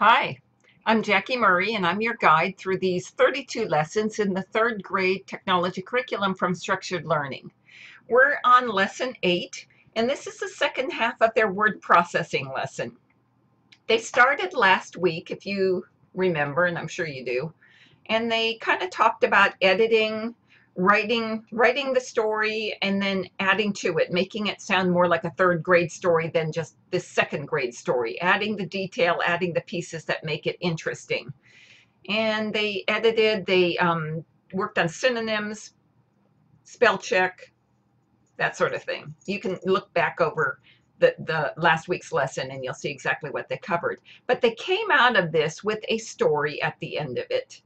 Hi, I'm Jackie Murray, and I'm your guide through these 32 lessons in the third grade technology curriculum from Structured Learning. We're on lesson 8, and this is the second half of their word processing lesson. They started last week, if you remember, and I'm sure you do, and they kind of talked about editing, writing the story, and then adding to it, making it sound more like a third grade story than just this second grade story, adding the detail, adding the pieces that make it interesting. And they edited, they worked on synonyms, spell check, that sort of thing. You can look back over the last week's lesson and you'll see exactly what they covered. But they came out of this with a story at the end of it.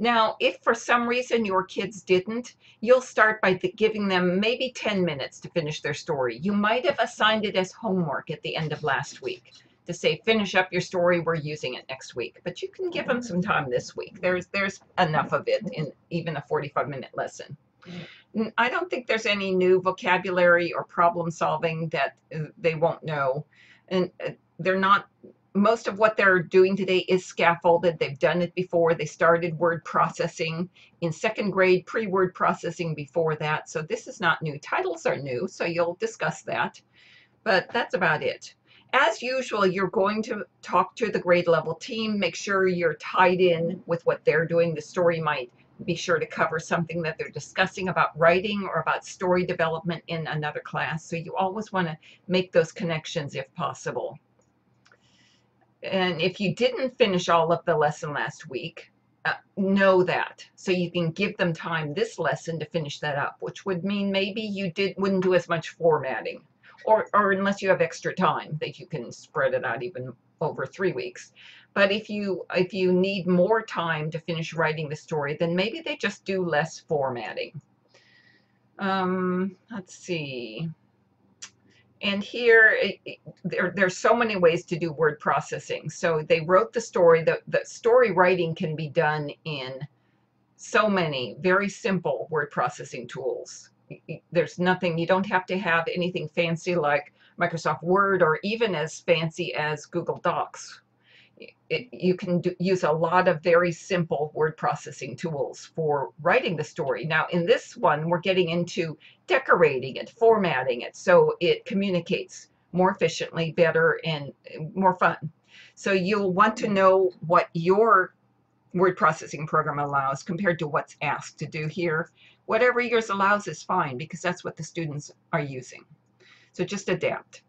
Now, if for some reason your kids didn't, you'll start by giving them maybe 10 minutes to finish their story. You might have assigned it as homework at the end of last week to say, finish up your story, we're using it next week. But you can give them some time this week. There's enough of it in even a 45-minute lesson. I don't think there's any new vocabulary or problem solving that they won't know. And they're not, most of what they're doing today is scaffolded. They've done it before. They started word processing in second grade, pre-word processing before that. So this is not new. Titles are new, so you'll discuss that. But that's about it. As usual, you're going to talk to the grade level team, make sure you're tied in with what they're doing. The story might be sure to cover something that they're discussing about writing or about story development in another class. So you always want to make those connections if possible. And if you didn't finish all of the lesson last week, know that. So you can give them time this lesson to finish that up, which would mean maybe you wouldn't do as much formatting. Or unless you have extra time that you can spread it out even over 3 weeks. But if you need more time to finish writing the story, then maybe they just do less formatting. Let's see. And here, there's so many ways to do word processing. So they wrote the story. The story writing can be done in so many very simple word processing tools. There's nothing, you don't have to have anything fancy like Microsoft Word or even as fancy as Google Docs. You can use a lot of very simple word processing tools for writing the story. Now, in this one, we're getting into decorating it, formatting it, so it communicates more efficiently, better, and more fun. So you'll want to know what your word processing program allows compared to what's asked to do here. Whatever yours allows is fine because that's what the students are using. So just adapt.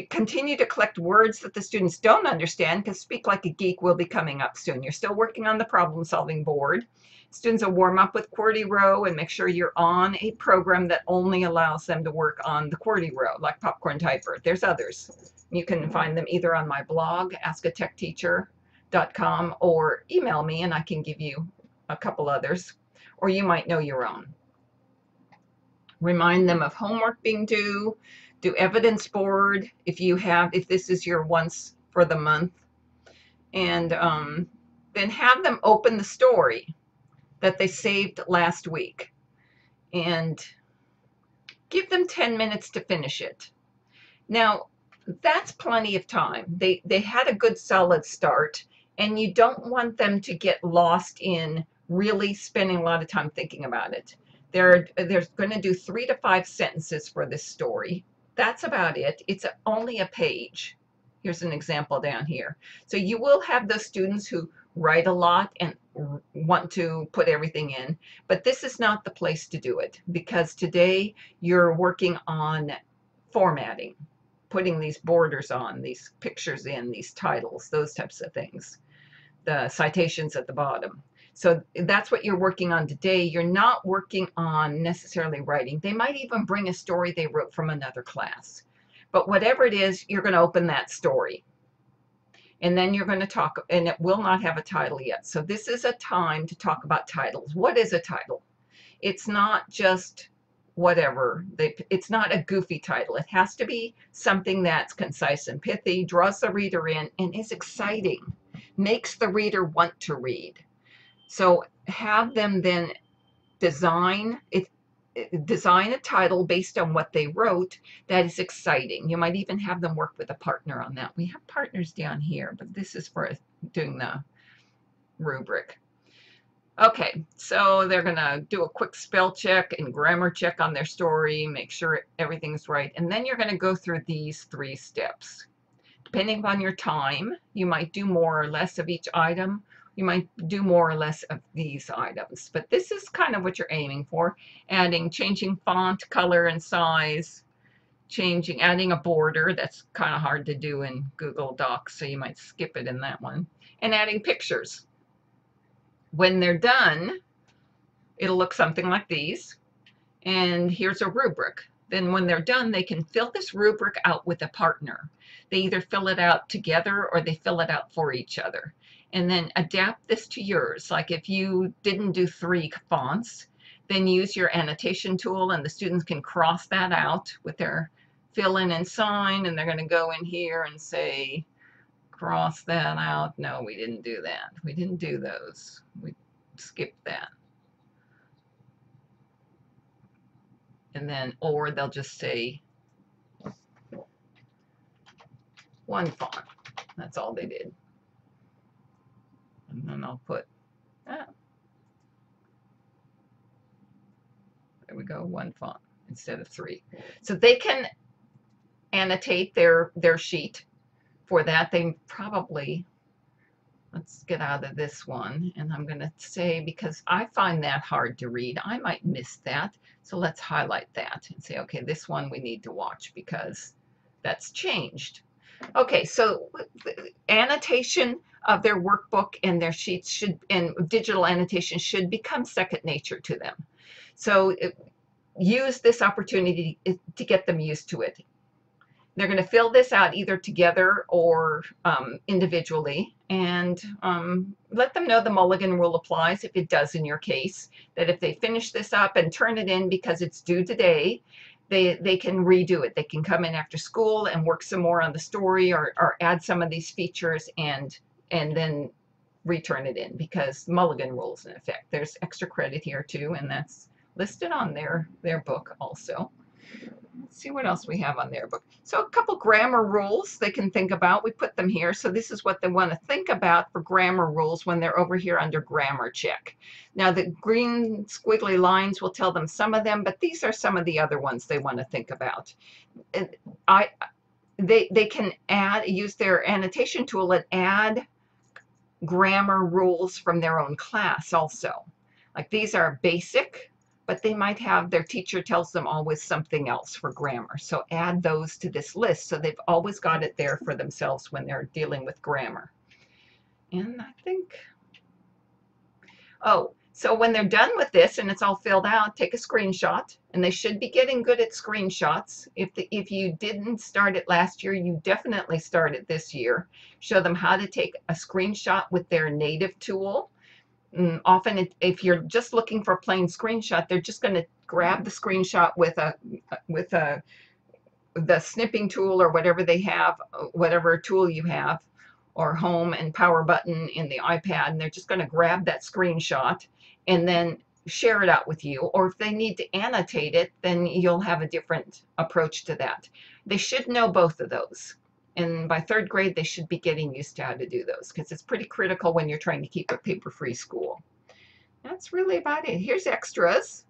Continue to collect words that the students don't understand because Speak Like a Geek will be coming up soon. You're still working on the problem solving board. Students will warm up with QWERTY row and make sure you're on a program that only allows them to work on the QWERTY row, like Popcorn Typer. There's others. You can find them either on my blog, askatechteacher.com, or email me and I can give you a couple others, or you might know your own. Remind them of homework being due. Do evidence board if this is your once for the month, and then have them open the story that they saved last week and give them 10 minutes to finish it. Now, that's plenty of time. They had a good solid start, and you don't want them to get lost in really spending a lot of time thinking about it. They're going to do 3 to 5 sentences for this story. That's about it. It's only a page. Here's an example down here. So you will have those students who write a lot and want to put everything in, but this is not the place to do it because today you're working on formatting, putting these borders on, these pictures in, these titles, those types of things, the citations at the bottom. So that's what you're working on today. You're not working on necessarily writing. They might even bring a story they wrote from another class. But whatever it is, you're going to open that story. And then you're going to talk, and it will not have a title yet. So this is a time to talk about titles. What is a title? It's not just whatever. It's not a goofy title. It has to be something that's concise and pithy, draws the reader in, and is exciting, makes the reader want to read. So have them then design it. design a title based on what they wrote that is exciting. You might even have them work with a partner on that. We have partners down here, but this is for doing the rubric. Okay, so they're going to do a quick spell check and grammar check on their story, make sure everything's right, and then you're going to go through these 3 steps. Depending upon your time, you might do more or less of each item. You might do more or less of these items, but this is kind of what you're aiming for. Changing font, color, and size, adding a border. That's kind of hard to do in Google Docs, so you might skip it in that one. And adding pictures. When they're done, it'll look something like these. And here's a rubric. Then when they're done, they can fill this rubric out with a partner. They either fill it out together or they fill it out for each other. And then adapt this to yours. Like if you didn't do 3 fonts, then use your annotation tool and the students can cross that out with their fill in and sign, and they're going to go in here and say, cross that out. No, we didn't do that. We didn't do those. We skipped that. And then, or they'll just say 1 font. That's all they did. And then I'll put that. There we go, 1 font instead of 3. So they can annotate their sheet. For that, they probably, let's get out of this one, and I'm going to say, because I find that hard to read, I might miss that. So let's highlight that and say, okay, this one we need to watch because that's changed. Okay, so annotation of their workbook and their sheets and digital annotation should become second nature to them. So use this opportunity to get them used to it. They're going to fill this out either together or individually, and let them know the Mulligan rule applies if it does in your case, that if they finish this up and turn it in because it's due today, they can redo it. They can come in after school and work some more on the story or add some of these features and then return it in because Mulligan rule is in effect. There's extra credit here too, and that's listed on their book also. Let's see what else we have on their book. So a couple grammar rules they can think about. We put them here. So this is what they want to think about for grammar rules when they're over here under grammar check. Now the green squiggly lines will tell them some of them, but these are some of the other ones they want to think about. They can use their annotation tool and add grammar rules from their own class also. Like these are basic, but they might have their teacher tells them always something else for grammar. So add those to this list so they've always got it there for themselves when they're dealing with grammar. And I think, oh, so when they're done with this and it's all filled out, take a screenshot, and they should be getting good at screenshots. If you didn't start it last year, you definitely start it this year. Show them how to take a screenshot with their native tool. Often if you're just looking for a plain screenshot, they're just going to grab the screenshot with the snipping tool or whatever they have, whatever tool you have, or home and power button in the iPad, and they're just going to grab that screenshot and then share it out with you. Or if they need to annotate it, then you'll have a different approach to that. They should know both of those. And by 3rd grade, they should be getting used to how to do those because it's pretty critical when you're trying to keep a paper-free school. That's really about it. Here's extras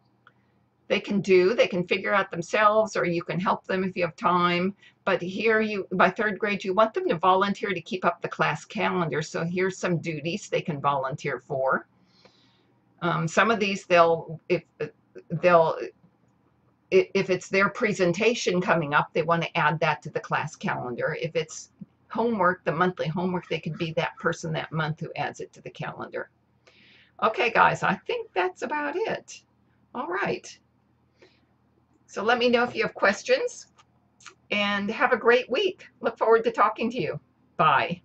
they can figure out themselves, or you can help them if you have time. But here, by 3rd grade, you want them to volunteer to keep up the class calendar. So here's some duties they can volunteer for. Some of these if it's their presentation coming up, they want to add that to the class calendar. If it's homework, the monthly homework, they could be that person that month who adds it to the calendar. Okay, guys, I think that's about it. All right. So let me know if you have questions, and have a great week. Look forward to talking to you. Bye.